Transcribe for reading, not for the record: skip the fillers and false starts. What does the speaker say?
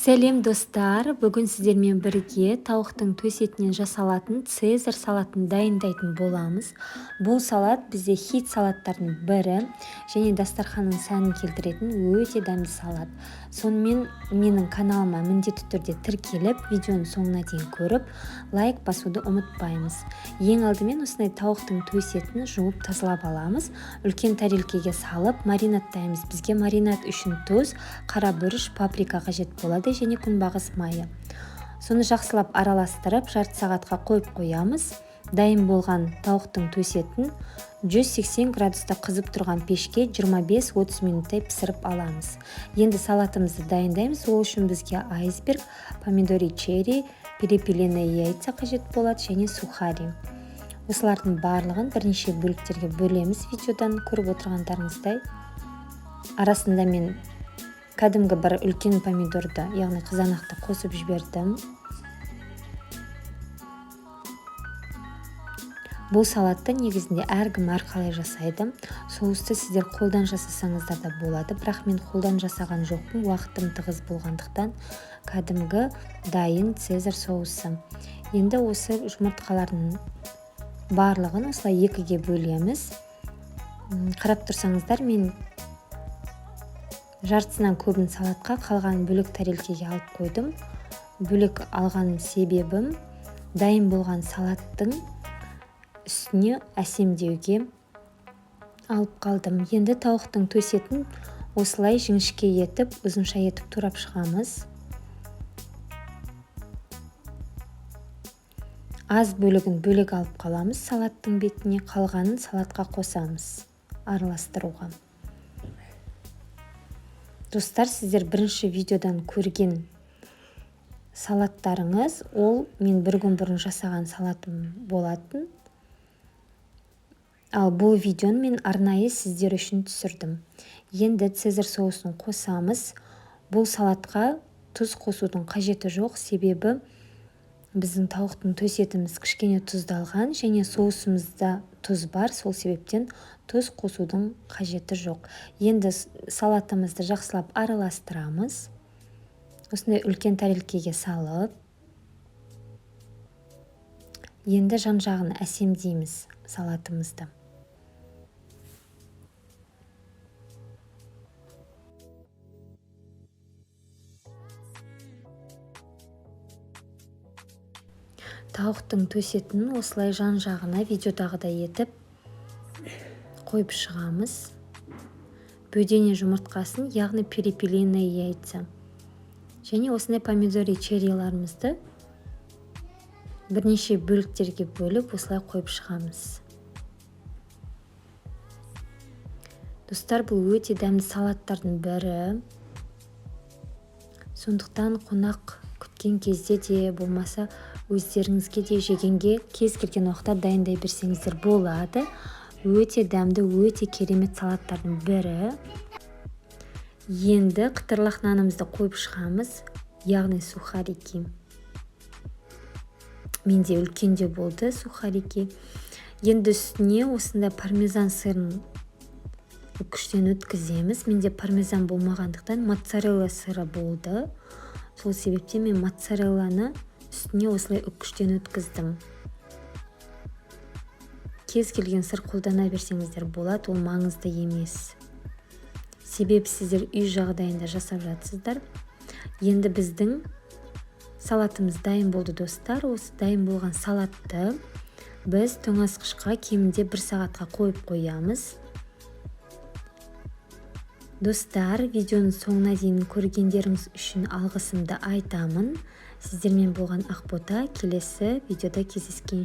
Сәлем достар, бүгін сіздермен бірге тауықтың төс етінен жасалатын цезарь салатын дайындайтын боламыз. Бұл салат бізде хит салаттардың бірі және дастарханның сәнін келтіретін өте дәмді салат. Сонымен менің каналыма міндетті түрде тіркеліп, видеоның соңына дейін көріп, лайк басуды ұмытпаймыз. Ең алдымен осындай тауықтың төс етін жуып тазалап аламыз. Үлкен тарелкеге салып маринадтаймыз. Бізге маринад үшін тұз, қара бұрыш, паприка қажет болады және күнбағыс майы. Соны жақсылап араластырып, жарты сағатқа қойып қоямыз. Дайын болған тауықтың төс етін 180 градуста қызып тұрған пешке 25-30 минуттай пісіріп аламыз. Енді салатымызды дайындаймыз. Ол үшін бізге айсберг, помидори черри, перепелиное яйца қажет болады және сухари. Осылардың барлығын бірнеше бөліктерге бөлеміз. Видеодан көріп отырғандарыңыздай. Арасында мен кәдімгі бір үлкен помидорды, яғни қызанақты қосып жібердім. Бұл салатты негізінде әркім әрқалай жасайды. Соусты сіздер қолдан жасасаңыздар да болады, бірақ мен қолдан жасаған жоқпын, уақытым тығыз болғандықтан кәдімгі дайын цезарь соусы. Енді осы жұмыртқалардың барлығын осылай екіге бөлеміз. Қарап тұрсаңыздар, мен жартысынан көбін салатқа, қалған бөлек тарелкеге алып қойдым. Бөлек алған себебім дайын болған салаттың үстіне әсемдеуге алып қалдым. Енді тауықтың төс етін осылай жіңішке етіп, ұзынша етіп турап шығамыз. Аз бөлігін бөлек алып қаламыз салаттың бетіне, қалғанын салатқа қосамыз араластыруға. Достар, сіздер бірінші видеодан көрген салаттарыңыз, ол мен бір күн бұрын жасаған салатым болатын. Ал бұл видеоны мен арнайы сіздер үшін түсірдім. Енді цезарь соусын қосамыз. Бұл салатқа тұз қосудың қажеті жоқ, себебі біздің тауықтың төс етіміз кішкене тұздалған және соусымызда тұз бар, сол себептен тұз қосудың қажеті жоқ. Енді салатымызды жақсылап араластырамыз. Осындай үлкен тарелкеге салып, енді жан-жағын әсемдейміз салатымызды. Тауықтың төс етін осылай жан-жағына видеодағыдай етіп қойып шығамыз. Бөдене жұмыртқасын, яғни перепелиное яйца. Және осындай помидори черриларымызды бірнеше бөліктерге бөліп осылай қойып шығамыз. Достар, бұл өте дәмді салаттардың бірі. Сондықтан қонақ күткен кезде де, болмаса өздеріңізге де жегенге кез келген уақытта дайындай берсеңіздер болады. Өте дәмді, өте керемет салаттардың бірі. Енді қытырлақ нанымызды қойып шығамыз, яғни сухарики. Менде үлкенде болды сухарики. Енді үстіне осында пармезан сырын үкіштен өткіземіз. Менде пармезан болмағандықтан моцарелла сыры болды. Сол себептен мен моцарелланы үстіне осылай үкіштен өткіздім. Кез келген сыр қолдана берсеңіздер болады, ол маңызды емес. Себебі сіздер үй жағдайында жасап жатсыздар. Енді біздің салатымыз дайын болды, достар. Осы дайын болған салатты біз тоңазытқышқа кемінде 1 сағатқа қойып қоямыз. Достар, видеоның соңына дейін көргендеріңіз үшін алғысымды айтамын. Сіздермен болған Ақбота, келесі видеода кездескенше.